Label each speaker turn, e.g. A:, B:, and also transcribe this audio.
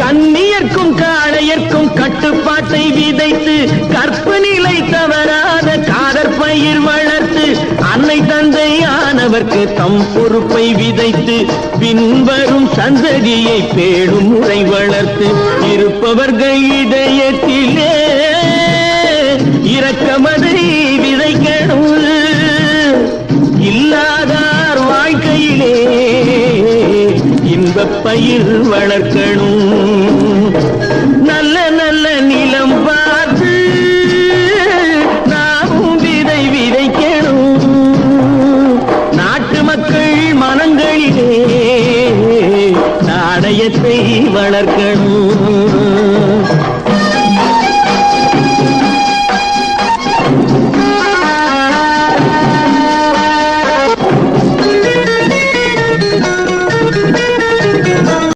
A: கண்ணியர்க்கும் காளையர்க்கும் கட்டுப்பாட்டை விதைத்து கற்பு நிலை தவறாத காதற் பயிர் வளர்த்து அன்னை தந்தையானவர்க்கு தம் பொறுப்பை விதைத்து பின்வரும் சந்ததியை பேடும் முறை வளர்த்து இருப்பவர்கள் இதயத்திலே இரக்கமதை விதைக்கணும் இல்லாதார் வாழ்க்கையிலே இன்பப் பயிர் வளர்க்கணும் நல்ல நல்ல நிலம் பார்த்து நாமும் விதை விதைக்கணும் நாட்டு மக்கள் மனங்களிலே நாணயத்தை வளர்க்கணும்